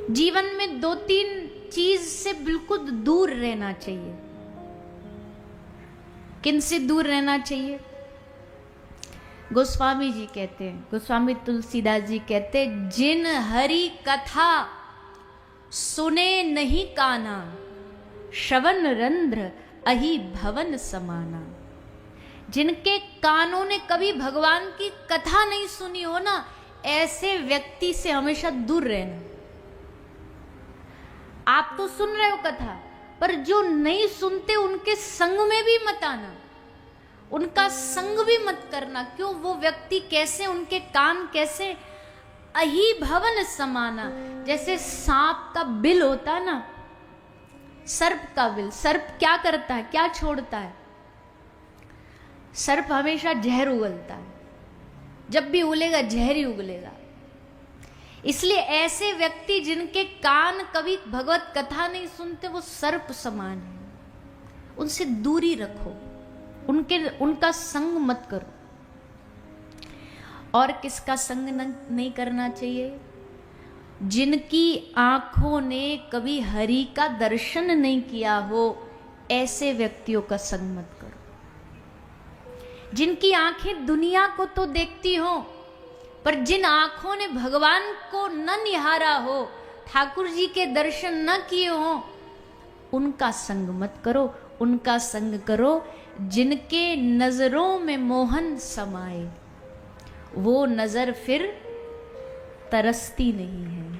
जीवन में 2-3 चीज से बिल्कुल दूर रहना चाहिए। किन से दूर रहना चाहिए? गोस्वामी जी कहते हैं, गोस्वामी तुलसीदास जी कहते हैं, जिन हरि कथा सुने नहीं काना, श्रवण रंध्र अहि भवन समाना। जिनके कानों ने कभी भगवान की कथा नहीं सुनी हो ना, ऐसे व्यक्ति से हमेशा दूर रहना। आप तो सुन रहे हो कथा, पर जो नहीं सुनते उनके संग में भी मत आना, उनका संग भी मत करना। क्यों? वो व्यक्ति कैसे, उनके कान कैसे, अहि भवन समाना। जैसे सांप का बिल होता है ना, सर्प का बिल। सर्प क्या करता है, क्या छोड़ता है? सर्प हमेशा जहर उगलता है, जब भी उगलेगा जहर ही उगलेगा। इसलिए ऐसे व्यक्ति जिनके कान कभी भगवत कथा नहीं सुनते, वो सर्प समान है। उनसे दूरी रखो, उनका संग मत करो। और किसका संग नहीं करना चाहिए? जिनकी आंखों ने कभी हरि का दर्शन नहीं किया हो, ऐसे व्यक्तियों का संग मत करो। जिनकी आंखें दुनिया को तो देखती हो, पर जिन आंखों ने भगवान को न निहारा हो, ठाकुर जी के दर्शन न किए हो, उनका संग मत करो। उनका संग करो जिनके नजरों में मोहन समाए, वो नजर फिर तरसती नहीं है।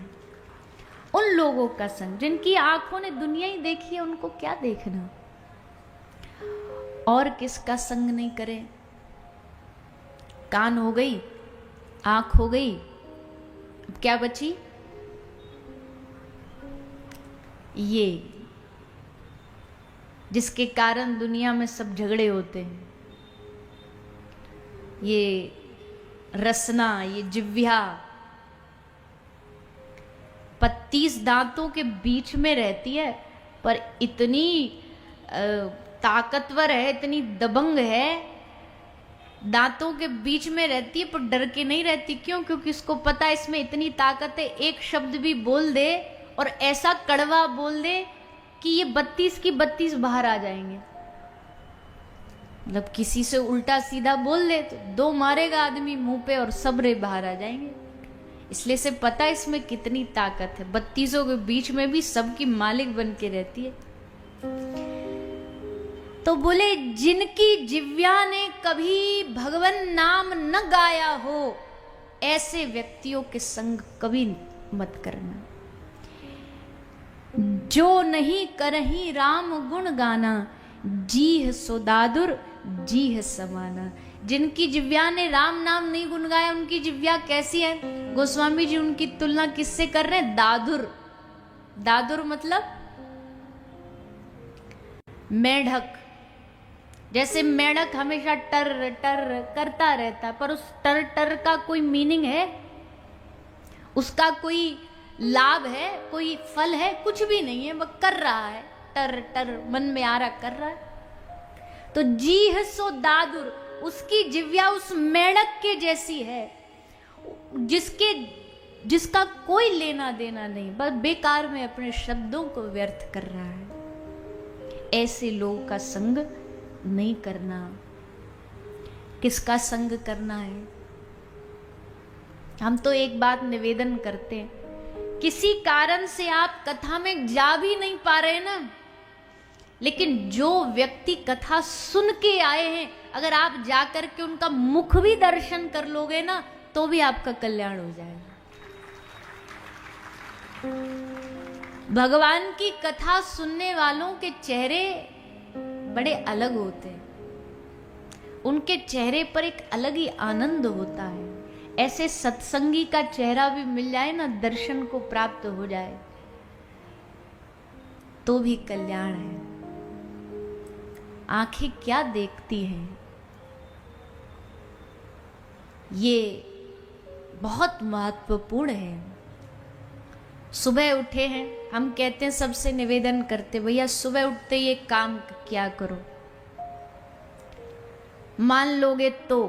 उन लोगों का संग, जिनकी आंखों ने दुनिया ही देखी है, उनको क्या देखना। और किसका संग नहीं करें? कान हो गई, आंख हो गई, अब क्या बची? ये जिसके कारण दुनिया में सब झगड़े होते हैं। ये रसना, ये जिह्वा 32 दांतों के बीच में रहती है, पर इतनी ताकतवर है, इतनी दबंग है। दांतों के बीच में रहती है पर डर के नहीं रहती। क्यों? क्योंकि इसको पता है इसमें इतनी ताकत है, एक शब्द भी बोल दे और ऐसा कड़वा बोल दे कि ये 32 की 32 बाहर आ जाएंगे। मतलब किसी से उल्टा सीधा बोल दे तो 2 मारेगा आदमी मुंह पे और सब रे बाहर आ जाएंगे। इसलिए से पता है इसमें कितनी ताकत है। 32 के बीच में भी सबकी मालिक बन के रहती है। तो बोले जिनकी जिव्या ने कभी भगवान नाम न गाया हो, ऐसे व्यक्तियों के संग कभी मत करना। जो नहीं करही राम गुण गाना, जीह सो दादुर जीह समाना। जिनकी जिव्या ने राम नाम नहीं गुण गाया, उनकी जिव्या कैसी है? गोस्वामी जी उनकी तुलना किससे कर रहे हैं? दादुर। दादुर मतलब मेढक। जैसे मेढक हमेशा टर टर करता रहता है, पर उस टर टर का कोई मीनिंग है? उसका कोई लाभ है? कोई फल है? कुछ भी नहीं है, वह कर रहा है, टर टर मन में आ रहा कर रहा है। तो जीह सो दादुर, उसकी जिव्या उस मेढक के जैसी है, जिसका कोई लेना देना नहीं, बस बेकार में अपने शब्दों को व्यर्थ कर रहा है। ऐसे लोगों का संग नहीं करना। किसका संग करना है? हम तो एक बात निवेदन करते हैं, किसी कारण से आप कथा में जा भी नहीं पा रहे ना, लेकिन जो व्यक्ति कथा सुन के आए हैं, अगर आप जाकर के उनका मुख भी दर्शन कर लोगे ना, तो भी आपका कल्याण हो जाएगा। भगवान की कथा सुनने वालों के चेहरे बड़े अलग होते हैं। उनके चेहरे पर एक अलग ही आनंद होता है। ऐसे सत्संगी का चेहरा भी मिल जाए ना, दर्शन को प्राप्त हो जाए, तो भी कल्याण है। आंखें क्या देखती हैं, ये बहुत महत्वपूर्ण है। सुबह उठे हैं, हम कहते हैं, सबसे निवेदन करते, भैया सुबह उठते ये काम क्या करो। मान लोगे तो,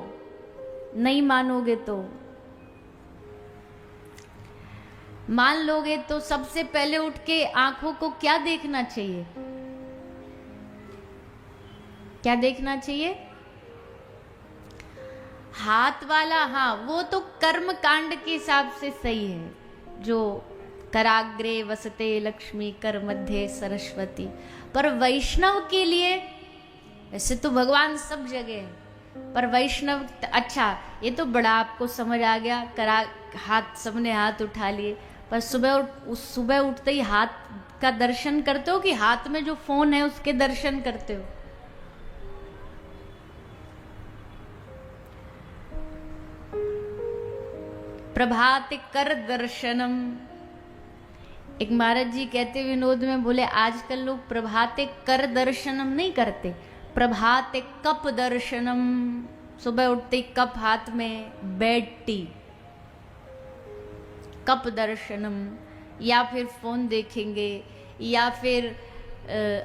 नहीं मानोगे तो। मान लोगे तो सबसे पहले उठ के आंखों को क्या देखना चाहिए? क्या देखना चाहिए? हाथ वाला, हाँ वो तो कर्म कांड के हिसाब से सही है, जो कराग्रे वसते लक्ष्मी कर मध्य सरस्वती। पर वैष्णव के लिए, वैसे तो भगवान सब जगह है, पर वैष्णव, अच्छा ये तो बड़ा आपको समझ आ गया, हाथ, सबने हाथ उठा लिए, पर सुबह उठते ही हाथ का दर्शन करते हो कि हाथ में जो फोन है उसके दर्शन करते हो? प्रभाते कर दर्शनम। एक महाराज जी कहते विनोद में, बोले आजकल लोग प्रभाते कर दर्शनम नहीं करते, प्रभाते कप दर्शनम। सुबह उठते कप हाथ में, बेड टी, कप दर्शनम, या फिर फोन देखेंगे, या फिर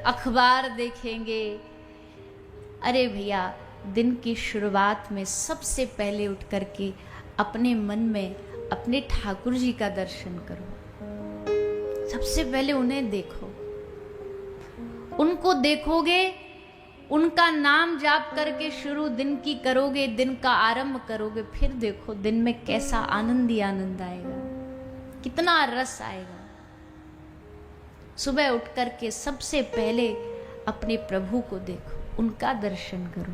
अखबार देखेंगे। अरे भैया, दिन की शुरुआत में सबसे पहले उठ करके अपने मन में अपने ठाकुर जी का दर्शन करो। सबसे पहले उन्हें देखो, उनको देखोगे, उनका नाम जाप करके शुरू दिन की करोगे, दिन का आरंभ करोगे, फिर देखो दिन में कैसा आनंद ही आनंद आएगा, कितना रस आएगा। सुबह उठ करके सबसे पहले अपने प्रभु को देखो, उनका दर्शन करो।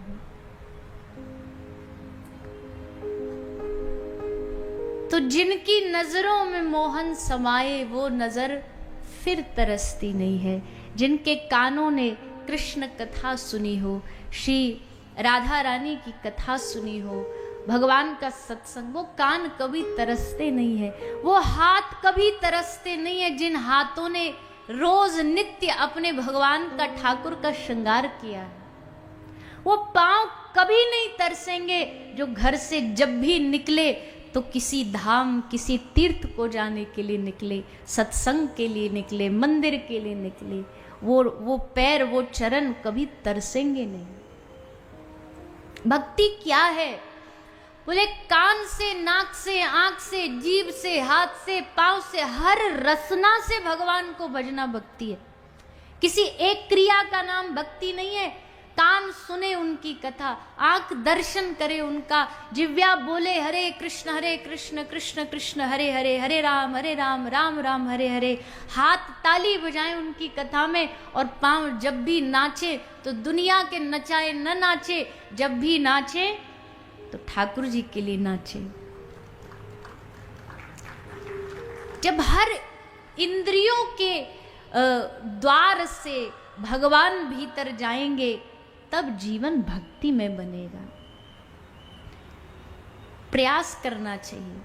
तो जिनकी नजरों में मोहन समाये वो नजर फिर तरसती नहीं है। जिनके कानों ने कृष्ण कथा सुनी हो, श्री राधा रानी की कथा सुनी हो, भगवान का सत्संग, वो कान कभी तरसते नहीं है, वो हाथ कभी तरसते नहीं है जिन हाथों ने रोज नित्य अपने भगवान का, ठाकुर का श्रृंगार किया है। वो पांव कभी नहीं तरसेंगे जो घर से जब भी निकले तो किसी धाम, किसी तीर्थ को जाने के लिए निकले, सत्संग के लिए निकले, मंदिर के लिए निकले, वो पैर, वो चरण कभी तरसेंगे नहीं। भक्ति क्या है? बोले कान से, नाक से, आंख से, जीभ से, हाथ से, पांव से, हर रसना से भगवान को भजना भक्ति है। किसी एक क्रिया का नाम भक्ति नहीं है। कान सुने उनकी कथा, आंख दर्शन करे उनका, जिव्या बोले हरे कृष्ण कृष्ण कृष्ण हरे हरे, हरे राम राम राम हरे हरे, हाथ ताली बजाएं उनकी कथा में, और पांव जब भी नाचे तो दुनिया के नचाए न नाचे, जब भी नाचे तो ठाकुर जी के लिए नाचे। जब हर इंद्रियों के द्वार से भगवान भीतर जाएंगे तब जीवन भक्ति में बनेगा। प्रयास करना चाहिए।